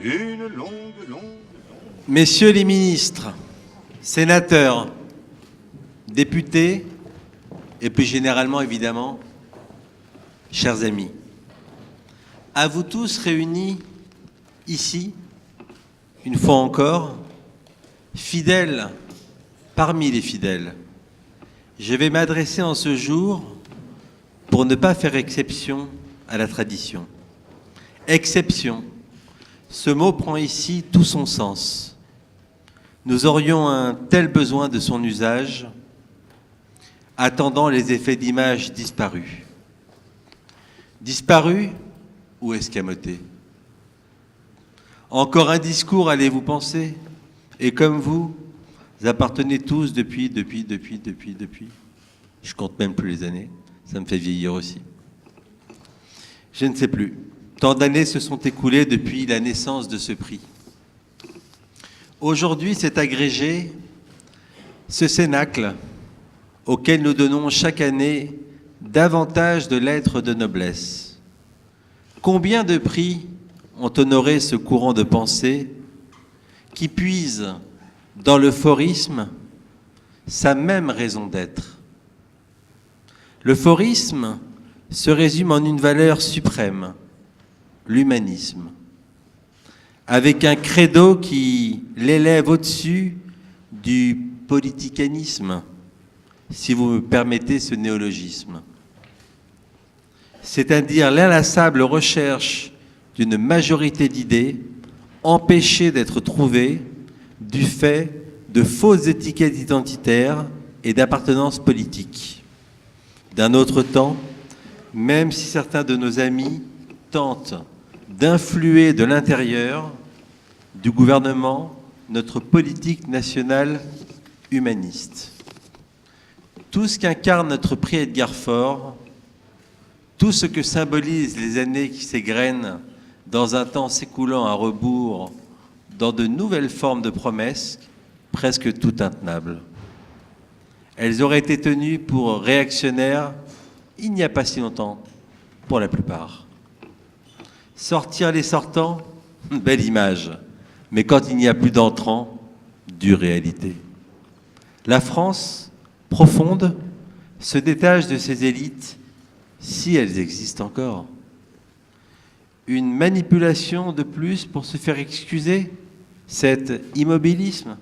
une longue. Messieurs les ministres, sénateurs, députés, et plus généralement, évidemment, chers amis, à vous tous réunis ici, une fois encore, fidèles parmi les fidèles, je vais m'adresser en ce jour pour ne pas faire exception à la tradition. Exception, ce mot prend ici tout son sens. Nous aurions un tel besoin de son usage, attendant les effets d'image disparus. Disparus ou escamotés? Encore un discours, allez-vous penser? Et comme vous appartenez tous depuis. Je compte même plus les années, ça me fait vieillir aussi. Je ne sais plus. Tant d'années se sont écoulées depuis la naissance de ce prix. Aujourd'hui, c'est agrégé ce cénacle auquel nous donnons chaque année davantage de lettres de noblesse. Combien de prix ont honoré ce courant de pensée qui puise dans l'euphorisme sa même raison d'être. L'euphorisme se résume en une valeur suprême, l'humanisme, avec un credo qui l'élève au-dessus du politicanisme, si vous me permettez ce néologisme. C'est-à-dire l'inlassable recherche d'une majorité d'idées empêchées d'être trouvées du fait de fausses étiquettes identitaires et d'appartenance politique. D'un autre temps, même si certains de nos amis tentent d'influer de l'intérieur du gouvernement notre politique nationale humaniste. Tout ce qu'incarne notre prix Edgar Faure, tout ce que symbolisent les années qui s'égrènent dans un temps s'écoulant à rebours dans de nouvelles formes de promesses, presque tout intenables. Elles auraient été tenues pour réactionnaires il n'y a pas si longtemps, pour la plupart. Sortir les sortants, belle image, mais quand il n'y a plus d'entrants, dure réalité. La France, profonde, se détache de ses élites, si elles existent encore. Une manipulation de plus pour se faire excuser cet immobilisme.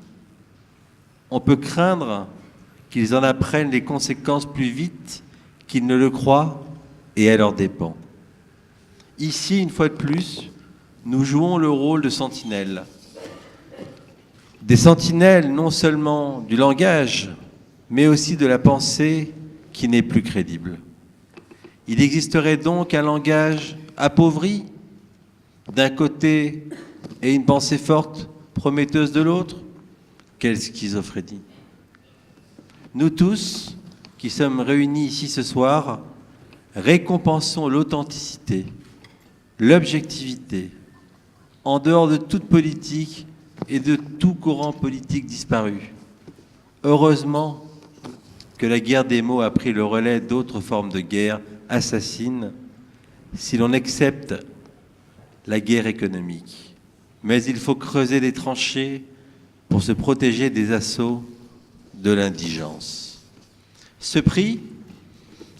On peut craindre qu'ils en apprennent les conséquences plus vite qu'ils ne le croient et à leurs dépens. Ici, une fois de plus, nous jouons le rôle de sentinelles. Des sentinelles non seulement du langage, mais aussi de la pensée qui n'est plus crédible. Il existerait donc un langage appauvri d'un côté et une pensée forte, prometteuse de l'autre. Quelle schizophrénie! Nous tous, qui sommes réunis ici ce soir, récompensons l'authenticité, l'objectivité, en dehors de toute politique et de tout courant politique disparu. Heureusement que la guerre des mots a pris le relais d'autres formes de guerre assassines, si l'on accepte la guerre économique. Mais il faut creuser les tranchées pour se protéger des assauts de l'indigence. Ce prix,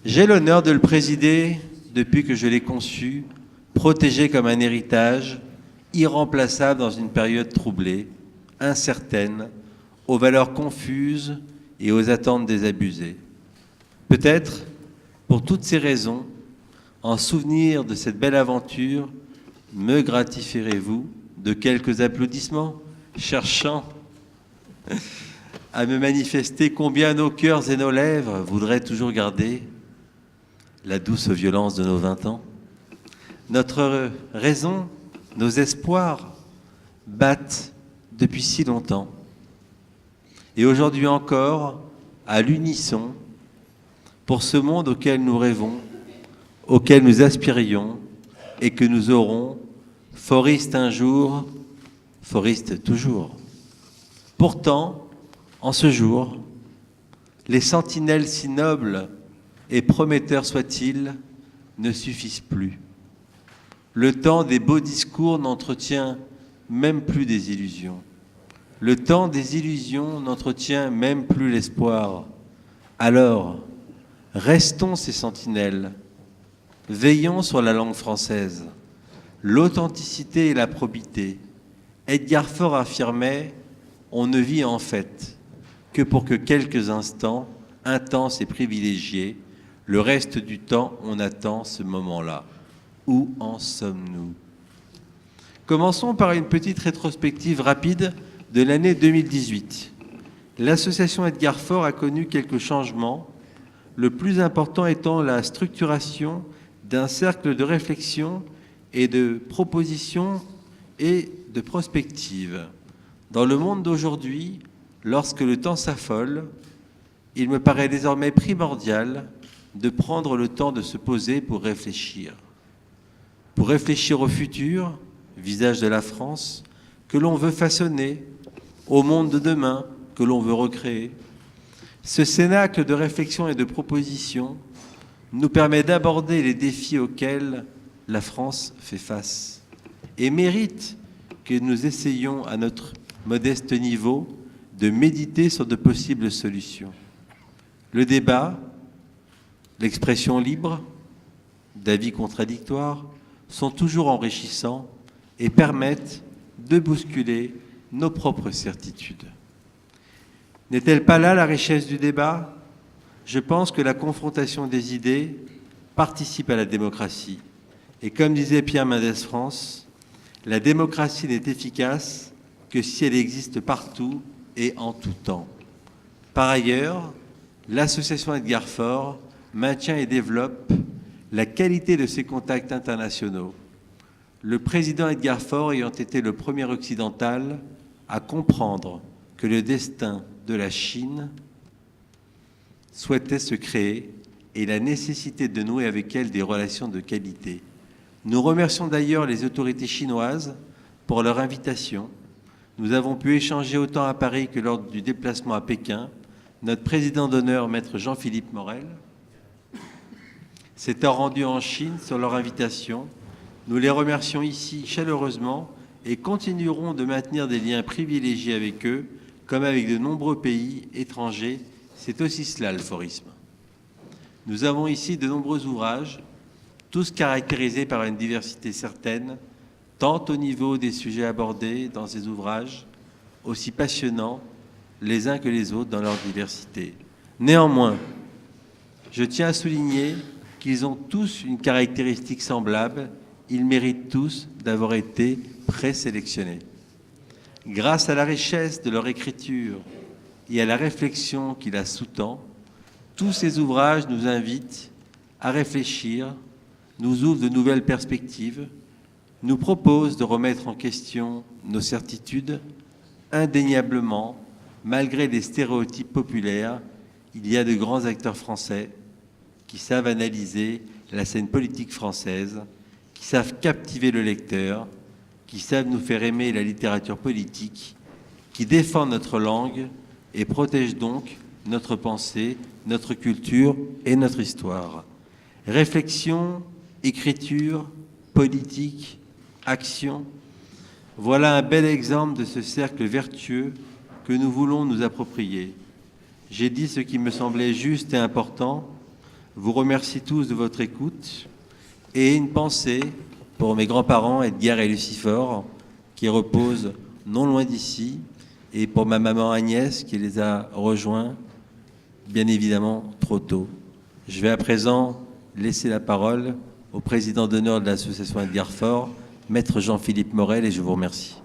j'ai l'honneur de le présider depuis que je l'ai conçu, protégé comme un héritage, irremplaçable dans une période troublée, incertaine, aux valeurs confuses et aux attentes désabusées. Peut-être, pour toutes ces raisons, en souvenir de cette belle aventure, me gratifierez-vous de quelques applaudissements, cherchant à me manifester combien nos cœurs et nos lèvres voudraient toujours garder la douce violence de nos 20 ans. Notre raison, nos espoirs battent depuis si longtemps. Et aujourd'hui encore, à l'unisson, pour ce monde auquel nous rêvons, auquel nous aspirions et que nous aurons, Fauriste un jour, Fauriste toujours. Pourtant, en ce jour, les sentinelles si nobles et prometteurs soient-ils ne suffisent plus. Le temps des beaux discours n'entretient même plus des illusions. Le temps des illusions n'entretient même plus l'espoir. Alors, restons ces sentinelles, veillons sur la langue française, l'authenticité et la probité. Edgar Faure affirmait « On ne vit en fait que pour que quelques instants, intenses et privilégiés, le reste du temps, on attend ce moment-là. Où en sommes-nous » Commençons par une petite rétrospective rapide de l'année 2018. L'association Edgar Faure a connu quelques changements, le plus important étant la structuration d'un cercle de réflexion et de propositions et de prospectives. Dans le monde d'aujourd'hui, lorsque le temps s'affole, il me paraît désormais primordial de prendre le temps de se poser pour réfléchir au futur, visage de la France, que l'on veut façonner, au monde de demain que l'on veut recréer. Ce cénacle de réflexion et de proposition nous permet d'aborder les défis auxquels la France fait face et mérite que nous essayions à notre modeste niveau de méditer sur de possibles solutions. Le débat, l'expression libre, d'avis contradictoires, sont toujours enrichissants et permettent de bousculer nos propres certitudes. N'est-elle pas là la richesse du débat ? Je pense que la confrontation des idées participe à la démocratie. Et comme disait Pierre Mendès France, la démocratie n'est efficace que si elle existe partout et en tout temps. Par ailleurs, l'association Edgar Faure maintient et développe la qualité de ses contacts internationaux. Le président Edgar Faure ayant été le premier occidental à comprendre que le destin de la Chine souhaitait se créer et la nécessité de nouer avec elle des relations de qualité. Nous remercions d'ailleurs les autorités chinoises pour leur invitation. Nous avons pu échanger autant à Paris que lors du déplacement à Pékin. Notre président d'honneur, maître Jean-Philippe Morel, s'était rendu en Chine sur leur invitation. Nous les remercions ici chaleureusement et continuerons de maintenir des liens privilégiés avec eux, comme avec de nombreux pays étrangers. C'est aussi cela le faurisme. Nous avons ici de nombreux ouvrages, tous caractérisés par une diversité certaine, tant au niveau des sujets abordés dans ces ouvrages, aussi passionnants les uns que les autres dans leur diversité. Néanmoins, je tiens à souligner qu'ils ont tous une caractéristique semblable. Ils méritent tous d'avoir été présélectionnés. Grâce à la richesse de leur écriture et à la réflexion qui la sous-tend, tous ces ouvrages nous invitent à réfléchir, nous ouvrent de nouvelles perspectives, nous proposent de remettre en question nos certitudes. Indéniablement, malgré les stéréotypes populaires, il y a de grands acteurs français qui savent analyser la scène politique française, qui savent captiver le lecteur, qui savent nous faire aimer la littérature politique, qui défendent notre langue et protègent donc notre pensée, notre culture et notre histoire. Réflexion, écriture, politique, action, voilà un bel exemple de ce cercle vertueux que nous voulons nous approprier. J'ai dit ce qui me semblait juste et important. Vous remercie tous de votre écoute. Et une pensée pour mes grands-parents Edgar et Lucie Faure, qui reposent non loin d'ici, et pour ma maman Agnès, qui les a rejoints, bien évidemment, trop tôt. Je vais à présent laisser la parole au président d'honneur de l'association Edgar Faure, maître Jean-Philippe Morel, et je vous remercie.